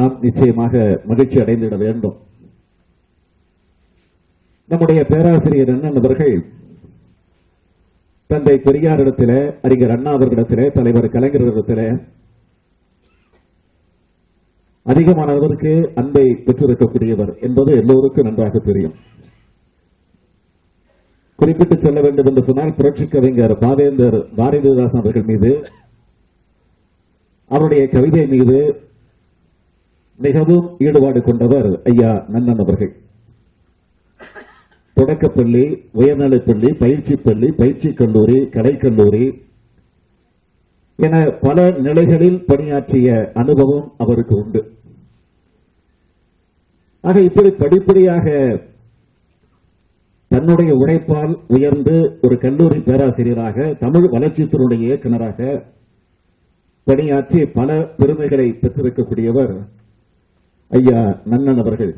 நாம் நிச்சயமாக மகிழ்ச்சி அடைந்திட வேண்டும். நம்முடைய பேராசிரியர் அண்ணன் அவர்கள் தந்தை பெரியாரிடத்திலே, அறிஞர் அண்ணா அவர்களிடத்திலே, தலைவர் கலைஞரிடத்திலே அதிகமானவருக்கு அன்பை பெற்றிருக்கக்கூடியவர் என்பது எல்லோருக்கும் நன்றாக தெரியும். குறிப்பிட்டு சொல்ல வேண்டும் என்று சொன்னால், புரட்சி கவிஞர் பாவேந்தர் பாரதிதாசன் அவர்கள் மீது, அவருடைய கவிதை மீது மிகவும் ஈடுபாடு கொண்டவர் ஐயா நன்னன் அவர்கள். தொடக்கப்பள்ளி, உயர்நிலைப்பள்ளி, பயிற்சி பள்ளி, பயிற்சி கல்லூரி, கலைக்கல்லூரி என பல நிலைகளில் பணியாற்றிய அனுபவம் அவருக்கு உண்டு. ஆக இப்படி படிப்படியாக தன்னுடைய உழைப்பால் உயர்ந்து ஒரு கல்லூரி பேராசிரியராக, தமிழ் வளர்ச்சித்துறையுடைய இயக்குநராக பணியாற்றி பல பெருமைகளை பெற்றிருக்கக்கூடியவர் ஐயா நன்னன் அவர்கள்.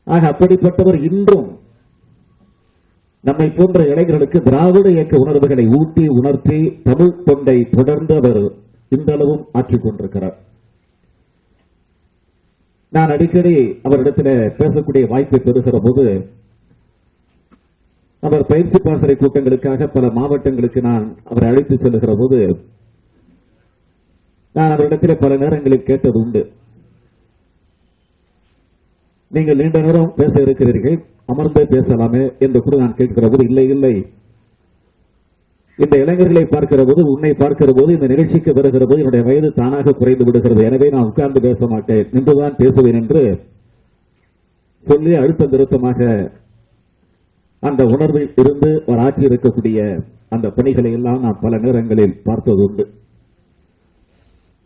ஆக அப்படிப்பட்டவர் இன்றும் நம்மை போன்ற இளைஞர்களுக்கு திராவிட இயக்க உணர்வுகளை ஊட்டி உணர்த்தி தமிழ் தொண்டை தொடர்ந்து அவர் இன்றளவும் ஆற்றிக் கொண்டிருக்கிறார். நான் அடிக்கடி அவரிடத்தில் பேசக்கூடிய வாய்ப்பை பெறுகிற போது, அவர் பயிற்சி பாசறை கூட்டங்களுக்காக பல மாவட்டங்களுக்கு நான் அவரை அழைத்து செல்லுகிற போது, நான் அவரிடத்தில் பல நேரங்களில் கேட்டது உண்டு, நீங்கள் நீண்ட நேரம் பேச இருக்கிறீர்கள், அமர்ந்தே பேசலாமே என்று கூட நான் கேட்கிற போது, இல்லை இல்லை, இந்த இளைஞர்களை பார்க்கிற போது, உன்னை பார்க்கிற போது, இந்த நிகழ்ச்சிக்கு வருகிற போது என்னுடைய வயது தானாக குறைந்து விடுகிறது, எனவே நான் உட்கார்ந்து பேச மாட்டேன், நின்றுதான் பேசுவேன் என்று சொல்லி அழுத்த திருத்தமாக அந்த உணர்வில் இருந்து அவர் ஆட்சி இருக்கக்கூடிய அந்த பணிகளை எல்லாம் நான் பல நேரங்களில் பார்த்தது உண்டு.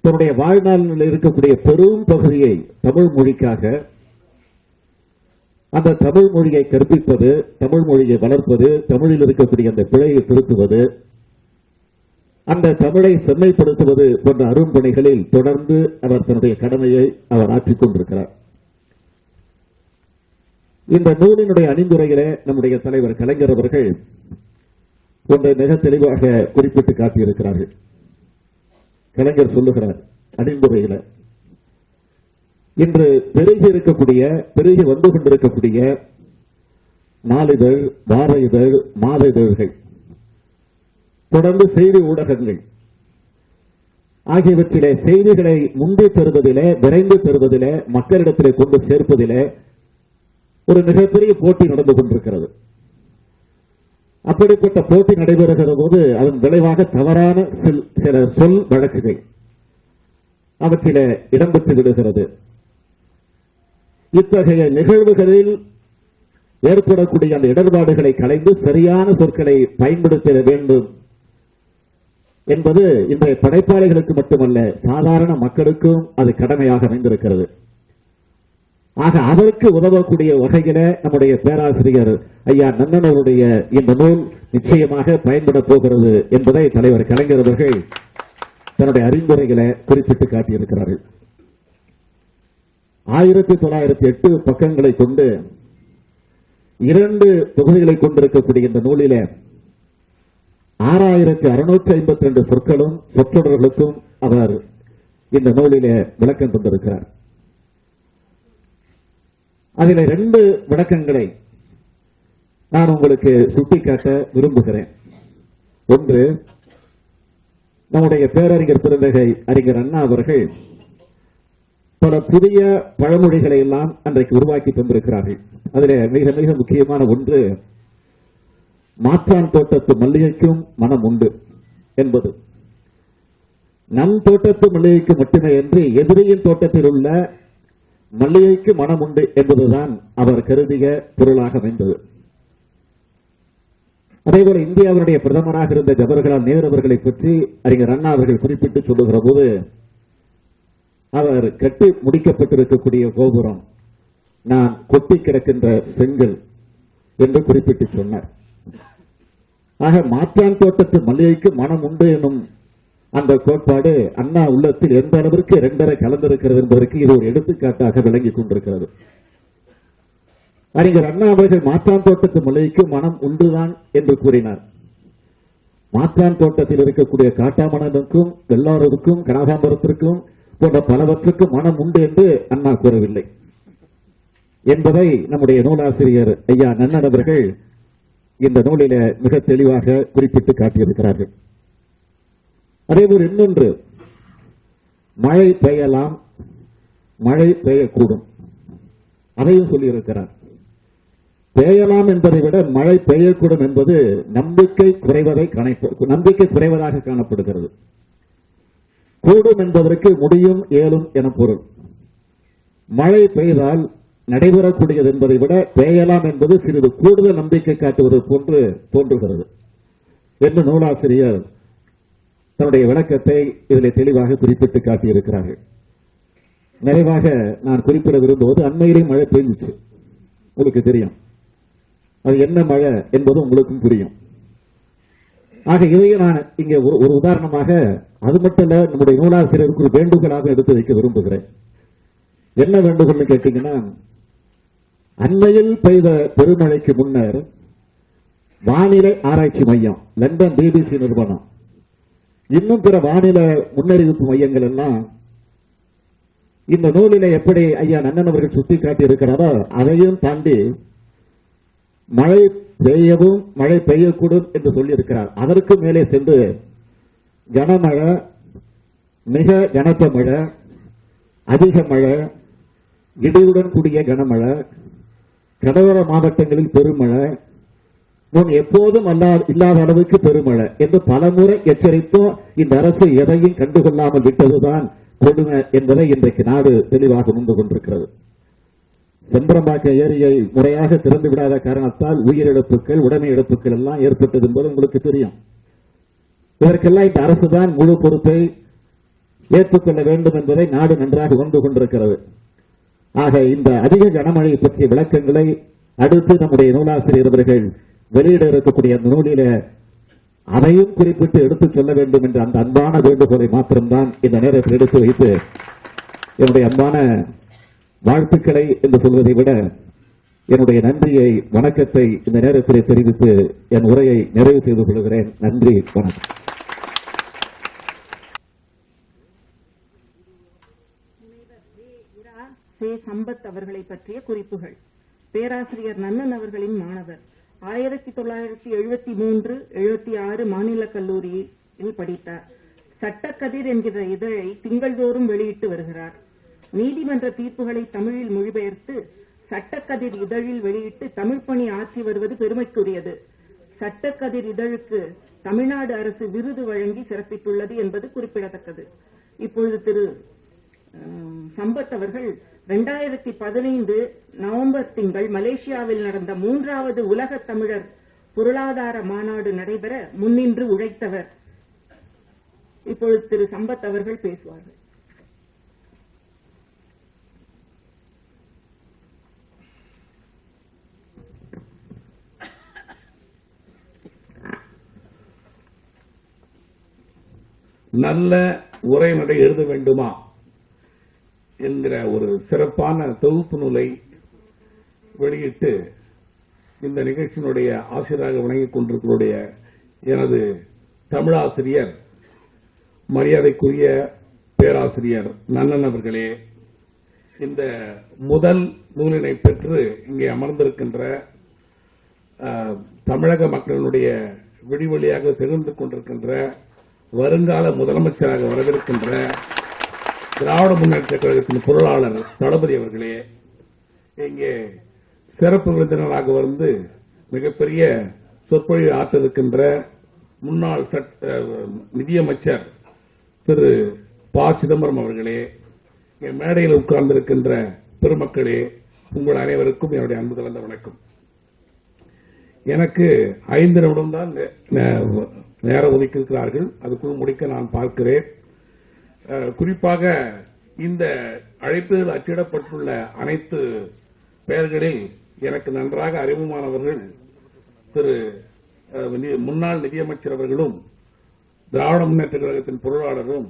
தன்னுடைய வாழ்நாளில் இருக்கக்கூடிய பெரும் பகுதியை தமிழ் மொழிக்காக, அந்த தமிழ் மொழியை கற்பிப்பது, தமிழ் மொழியை வளர்ப்பது, தமிழில் இருக்கக்கூடிய அந்த பிழையை திருத்துவது, அந்த தமிழை செம்மைப்படுத்துவது போன்ற அரும்பணிகளில் தொடர்ந்து அவர் தன்னுடைய கடமையை அவர் ஆற்றிக் கொண்டிருக்கிறார். இந்த நூலினுடைய அணிந்துரையிலே நம்முடைய தலைவர் கலைஞர் அவர்கள் ஒன்றை மிக தெளிவாக குறிப்பிட்டு காட்டியிருக்கிறார்கள். கலைஞர் சொல்லுகிறார் அணிந்துரையில, இன்று பெருகி வந்து கொண்டிருக்கக்கூடிய நாளிதழ், வார இதழ், மாத இதழ்கள், தொடர்ந்து செய்தி ஊடகங்கள் ஆகியவற்றிலே செய்திகளை முன்பே தருவதிலே, விரைந்து தருவதிலே, மக்களிடத்திலே கொண்டு சேர்ப்பதிலே ஒரு மிகப்பெரிய போட்டி நடந்து கொண்டிருக்கிறது. அப்படிப்பட்ட போட்டி நடைபெறுகிற போது அதன் விளைவாக தவறான சில சொல் வழக்குகள் அவற்றிலே இடம்பெற்று விடுகிறது. இத்தகைய நிகழ்வுகளில் ஏற்படக்கூடிய அந்த இடர்பாடுகளை களைந்து சரியான சொற்களை பயன்படுத்த வேண்டும் என்பது இன்றைய படைப்பாளிகளுக்கு மட்டுமல்ல, சாதாரண மக்களுக்கும் அது கடமையாக அமைந்திருக்கிறது. ஆக அதற்கு உதவக்கூடிய வகையில நம்முடைய பேராசிரியர் ஐயா நன்னன் அவருடைய இந்த நூல் நிச்சயமாக பயன்பட போகிறது என்பதை தலைவர் கலைஞர் அவர்கள் தன்னுடைய அறிவுரைகளை குறிப்பிட்டு காட்டியிருக்கிறார்கள். 1908 பக்கங்களை கொண்டு 2 தொகுதிகளை கொண்டிருக்கக்கூடிய இந்த நூலில 6652 சொற்களும் சொற்றொடர்களுக்கும் அவர் இந்த நூலில விளக்கம் தந்திருக்கிறார். அதில் 2 விளக்கங்களை நான் உங்களுக்கு சுட்டிக்காட்ட விரும்புகிறேன். ஒன்று, நம்முடைய பேரறிஞர் பெருந்தகை அறிஞர் அண்ணா அவர்கள் பல புதிய பழமொழிகளை எல்லாம் அன்றைக்கு உருவாக்கி தந்திருக்கிறார்கள். அதில் மிக மிக முக்கியமான ஒன்று, மாற்றான் தோட்டத்து மல்லிகைக்கும் மனம் உண்டு என்பது. நம் தோட்டத்து மல்லிகைக்கு மட்டுமே என்று எதிரியின் தோட்டத்தில் உள்ள மல்லிகைக்கு மனம் உண்டு என்பதுதான் அவர் கருதிய பொருளாக அமைந்தது. அதேபோல இந்தியாவுடைய பிரதமராக இருந்த ஜவஹர்லால் நேரு அவர்களை பற்றி அறிஞர் அண்ணா அவர்கள் குறிப்பிட்டு சொல்லுகிற போது, அவர் கட்டி முடிக்கப்பட்டிருக்கக்கூடிய கோபுரம் நான் கொட்டி கிடக்கின்ற செங்கல் என்று குறிப்பிட்டு சொன்னார். ஆக மாற்றான் தோட்டத்து மல்லிகைக்கு மனம் உண்டு எனும் அந்த கோட்பாடு அண்ணா உள்ளத்தில் எந்த அளவிற்கு 2 கலந்திருக்கிறது என்பதற்கு இது ஒரு எடுத்துக்காட்டாக விளங்கிக் கொண்டிருக்கிறது. அறிஞர் அண்ணா அவர்கள் மாற்றான் தோட்டத்து மல்லிகைக்கு மனம் உண்டுதான் என்று கூறினார். மாற்றான் தோட்டத்தில் இருக்கக்கூடிய காட்டாமணனுக்கும், வெள்ளாரூருக்கும், கனகாம்பரத்திற்கும் போன்ற பலவற்றுக்கு மனம் உண்டு என்று அண்ணா கூறவில்லை என்பதை நம்முடைய நூலாசிரியர் ஐயா நன்னன் அவர்கள் இந்த நூலில மிக தெளிவாக குறிப்பிட்டு காட்டியிருக்கிறார்கள். அதேபோல் இன்னொன்று, மழை பெய்யலாம், மழை பெய்யக்கூடும், அதையும் சொல்லியிருக்கிறார். பெய்யலாம் என்பதை விட மழை பெய்யக்கூடும் என்பது நம்பிக்கை குறைவதாக காணப்படுகிறது. கூடும் என்பதற்கு முடியும், இயலும் என பொருள். மழை பெய்தால் நடைபெறக்கூடியது என்பதை விட பெய்யலாம் என்பது சிறிது கூடுதல் நம்பிக்கை காட்டுவது போன்று தோன்றுகிறது என்று நூலாசிரியர் தன்னுடைய விளக்கத்தை இதில் தெளிவாக குறிப்பிட்டு காட்டியிருக்கிறார்கள். நிறைவாக நான் குறிப்பிட விரும்புவது, அண்மையிலே மழை பெய்ஞ்சிச்சு, உங்களுக்கு தெரியும். அது என்ன மழை என்பது உங்களுக்கும் புரியும். ஆக இதையே நான் இங்கே ஒரு உதாரணமாக, அது மட்டுமல்ல, நம்முடைய நூலாசிரியருக்கு ஒரு வேண்டுகோளாக எடுத்து வைக்க விரும்புகிறேன். என்ன வேண்டுகோள்னு கேட்டீங்கன்னா, அண்மையில் பெய்த பெருமழைக்கு முன்னர் வானிலை ஆராய்ச்சி மையம், லண்டன் பிபிசி நிறுவனம், இன்னும் பிற வானிலை முன்னறிவிப்பு மையங்கள் எல்லாம் இந்த நூலில எப்படி ஐயா நன்னன் அவர்கள் சுட்டிக்காட்டி இருக்கிறாரோ அதையும் தாண்டி மழை பெய்யவும் மழை பெய்யக்கூடும் என்று சொல்லியிருக்கிறார். அதற்கு மேலே சென்று கனமழை, மிக கனத்த மழை, அதிக மழை, இடியுடன் கூடிய கனமழை, கடலோர மாவட்டங்களில் பெருமழை, முன் எப்போதும் இல்லாத அளவுக்கு பெருமழை என்று பலமுறை எச்சரித்தோம். இந்த அரசு எதையும் கண்டுகொள்ளாமல் விட்டதுதான் கொடுமை என்பதை இன்றைக்கு நாடு தெளிவாக உணர்ந்து கொண்டிருக்கிறது. செம்பரம்பாக்கம் ஏரியை முறையாக திறந்து விடாத காரணத்தால் உயிரிழப்புகள், உடைமை இழப்புகள் எல்லாம் ஏற்பட்டது என்பது உங்களுக்கு தெரியும். இதற்கெல்லாம் இந்த அரசுதான் முழு பொறுப்பை ஏற்றுக்கொள்ள வேண்டும் என்பதை நாடு நன்றாக உணர்ந்து கொண்டிருக்கிறது. ஆக இந்த அதிக கனமழை பற்றிய விளக்கங்களை அடுத்து நம்முடைய நூலாசிரியர் அவர்கள் வெளியிட இருக்கக்கூடிய அந்த நூலில அதையும் குறிப்பிட்டு எடுத்துச் சொல்ல வேண்டும் என்ற அந்த அன்பான வேண்டுகோளை மாத்திரம்தான் இந்த நேரத்தில் எடுத்து வைத்து என்னுடைய அன்பான வாழ்த்துக்களை என்று சொல்வதை விட என்னுடைய நன்றியை, வணக்கத்தை இந்த நேரத்தில் தெரிவித்து என் உரையை நிறைவு செய்து கொள்கிறேன். நன்றி, வணக்கம். சம்பத் அவர்களை பற்றிய குறிப்புகள். பேராசிரியர் நன்னன் அவர்களின் மாணவர். 1973-76 மாநில கல்லூரியில் படித்தார். சட்டக்கதிர் என்கிற இதழை திங்கள்தோறும் வெளியிட்டு வருகிறார். நீதிமன்ற தீர்ப்புகளை தமிழில் மொழிபெயர்த்து சட்டக்கதிர் இதழில் வெளியிட்டு தமிழ் பணி ஆற்றி வருவது பெருமைக்குரியது. சட்டக்கதிர் இதழுக்கு தமிழ்நாடு அரசு விருது வழங்கி சிறப்பித்துள்ளது என்பது குறிப்பிடத்தக்கது. இப்பொழுது திரு சம்பத் அவர்கள் 2015 நவம்பர் திங்கள் மலேசியாவில் நடந்த 3வது உலக தமிழர் பொருளாதார மாநாடு நடைபெற முன்னின்று உழைத்தவர். இப்பொழுது திரு சம்பத் அவர்கள் பேசுவார்கள். நல்ல உரைநடை எழுத வேண்டுமா என்கிற ஒரு சிறப்பான தொகுப்பு நூலை வெளியிட்டு இந்த நிகழ்ச்சியினுடைய ஆசிரியராக வழங்கிக் கொண்டிருக்கிற எனது தமிழாசிரியர், மரியாதைக்குரிய பேராசிரியர் நன்னன் அவர்களே, இந்த முதல் நூலினை பெற்று இங்கே அமர்ந்திருக்கின்ற தமிழக மக்களினுடைய விடிவெளியாக திகழ்ந்து கொண்டிருக்கின்ற வருங்கால முதலமைச்சராக வரவிருக்கின்ற திராவிட முன்னேற்ற கழகத்தின் பொருளாளர் தளபதி அவர்களே, இங்கே சிறப்பு விருந்தினராக வந்து மிகப்பெரிய சொற்பொழிவு ஆற்றிருக்கின்ற முன்னாள் நிதியமைச்சர் திரு ப. சிதம்பரம் அவர்களே, இங்கே மேடையில் உட்கார்ந்திருக்கின்ற பெருமக்களே, உங்கள் அனைவருக்கும் என்னுடைய அன்பு கலந்த வணக்கம். எனக்கு 5 நிமிடம் தான் நேரம் ஒதுக்கியிருக்கிறார்கள். அதுக்குள் முடிக்க நான் பார்க்கிறேன். குறிப்பாக இந்த அழைப்பில் அச்சிடப்பட்டுள்ள அனைத்து பெயர்களில் எனக்கு நன்றாக அறிமுகமானவர்கள் திரு முன்னாள் நிதியமைச்சர் அவர்களும், திராவிட முன்னேற்ற கழகத்தின் பொருளாளரும்,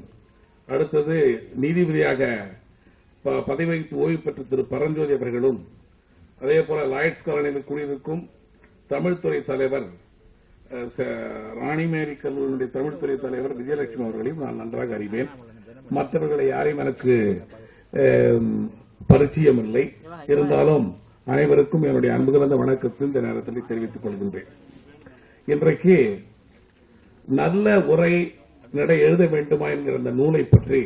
அடுத்தது நீதிபதியாக பதவி வகித்து ஓய்வு பெற்ற திரு பரஞ்சோதி அவர்களும், அதேபோல லாய்ட்ஸ் காலனியில் குடியிருக்கும் தமிழ்துறை தலைவர் ராணிமேரி கல்லூரியுடைய தமிழ்துறை தலைவர் விஜயலட்சுமி அவர்களையும் நான் நன்றாக அறிவேன். மற்றவர்களை யாரையும் எனக்கு பரிச்சயம் இல்லை. இருந்தாலும் அனைவருக்கும் என்னுடைய அன்பு கலந்த வணக்கத்தை இந்த நேரத்தில் தெரிவித்துக் கொள்கின்றேன். இன்றைக்கு நல்ல உரை நடை எழுத வேண்டுமா என்கிற அந்த நூலை பற்றி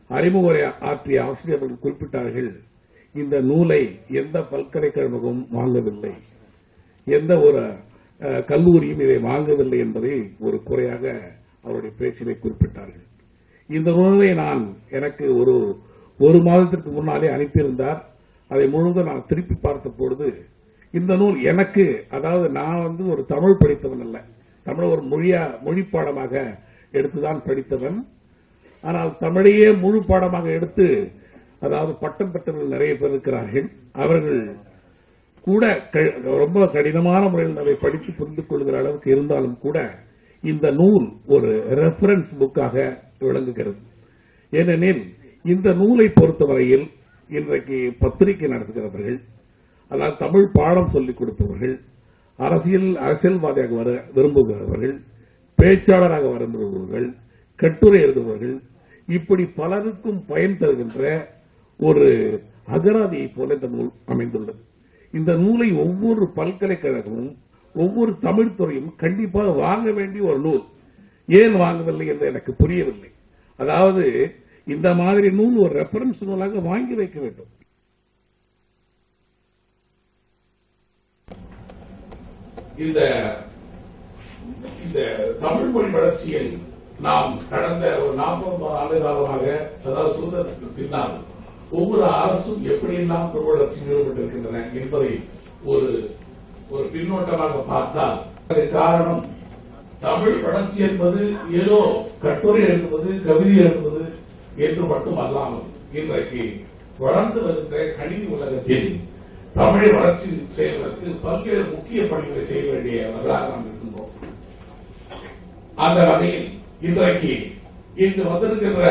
அறிமுக உரை ஆற்றிய ஆசிரியர்கள் குறிப்பிட்டார்கள். இந்த நூலை எந்த பல்கலைக்கழகமும் வாங்கவில்லை, எந்த ஒரு கல்லூரியும் இதை வாங்கவில்லை என்பதை ஒரு குறையாக அவருடைய பேச்சிலே குறிப்பிட்டார்கள். இந்த நூலை நான் எனக்கு ஒரு மாதத்திற்கு முன்னாலே அனுப்பியிருந்தார். அதை முழுவதும் நான் திருப்பி பார்த்த பொழுது இந்த நூல் எனக்கு, அதாவது நான் ஒரு தமிழ் படித்தவன் அல்ல, தமிழ் ஒரு மொழி பாடமாக எடுத்துதான் படித்தவன். ஆனால் தமிழையே முழு பாடமாக எடுத்து அதாவது பட்டம் பெற்றவர்கள் நிறைய பேர் இருக்கிறார்கள். அவர்கள் கூட ரொம்ப கடினமான முறையில் அதை படித்து புரிந்து கொள்கிற அளவுக்கு இருந்தாலும் கூட இந்த நூல் ஒரு ரெஃபரன்ஸ் புக்காக விளங்குகிறது. ஏனெனில் இந்த நூலை பொறுத்தவரையில் இன்றைக்கு பத்திரிகை நடத்துகிறவர்கள், அதாவது தமிழ் பாடம் சொல்லிக் கொடுப்பவர்கள், அரசியல்வாதியாக வர விரும்புகிறவர்கள், பேச்சாளராக வர விரும்புபவர்கள், கட்டுரை எழுதுபவர்கள், இப்படி பலருக்கும் பயன் தருகின்ற ஒரு அகராதியை போல இந்த நூல் அமைந்துள்ளது. இந்த நூலை ஒவ்வொரு பல்கலைக்கழகமும் ஒவ்வொரு தமிழ் துறையும் கண்டிப்பாக வாங்க வேண்டிய ஒரு நூல். ஏன் வாங்கவில்லை என்று எனக்கு புரியவில்லை. அதாவது இந்த மாதிரி நூல் ஒரு ரெஃபரன்ஸ் நூலாக வாங்கி வைக்க வேண்டும். இந்த தமிழ் மொழி வளர்ச்சியில் நாம் கடந்த ஒரு 40 ஆண்டு காலமாக, அதாவது சுதந்திரத்துக்கு பின்னால் ஒவ்வொரு அரசும் எப்படியெல்லாம் தமிழ் வளர்ச்சியில் ஈடுபட்டிருக்கின்றன என்பதை ஒரு பின்னோட்டமாக பார்த்தால் அதற்கு காரணம் தமிழ் வளர்ச்சி என்பது ஏதோ கட்டுரை எழுதுவது, கவிதை எழுதுவது என்று மட்டும் அல்லாமல் இன்றைக்கு வளர்ந்து வருகின்ற கணினி உலகத்தில் தமிழை வளர்ச்சி செய்வதற்கு பல்வேறு முக்கிய பணிகளை செய்ய வேண்டியவர்களாக நாம் இருக்கின்றோம். அந்த வகையில் இன்றைக்கு இங்கு வந்திருக்கின்ற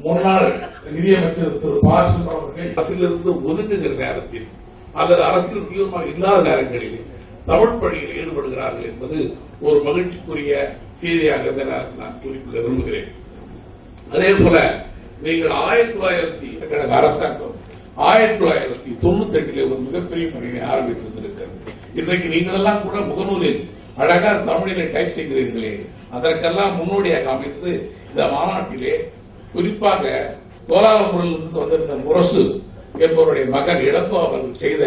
முன்னாள் நிதியமைச்சர் திரு ப. சிதம்பரம் அவர்கள் அரசியலிருந்து ஒதுங்குகிற நேரத்தில் அல்லது அரசியல் தீவிரமாக இல்லாத நேரங்களில் தமிழ் பணியில் ஈடுபடுகிறார்கள் என்பது ஒரு மகிழ்ச்சிக்குரிய செய்தியாக இந்த நேரத்தில் நான் குறிப்பிட விரும்புகிறேன். அதே போல நீங்கள் 1900 அரசாங்கம் 1998 ஒரு மிகப்பெரிய பணியை ஆரம்பித்திருக்கிறது. இன்றைக்கு நீங்கள் எல்லாம் கூட முகநூலில் அழகாக தமிழிலே டைப் செய்கிறீர்களே, அதற்கெல்லாம் முன்னோடியாக அமைத்து இந்த மாநாட்டிலே குறிப்பாக கோலாலம்பூரிலிருந்து வந்திருந்த முரசு என்பவருடைய மகன் இளங்கோ அவர்கள் செய்த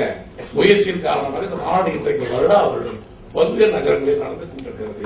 முயற்சியின் காரணமாக இந்த மாநாடு இன்றைக்கு வருடா வருடம் பல்வேறு நகரங்களில் நடந்து கொண்டிருக்கிறது.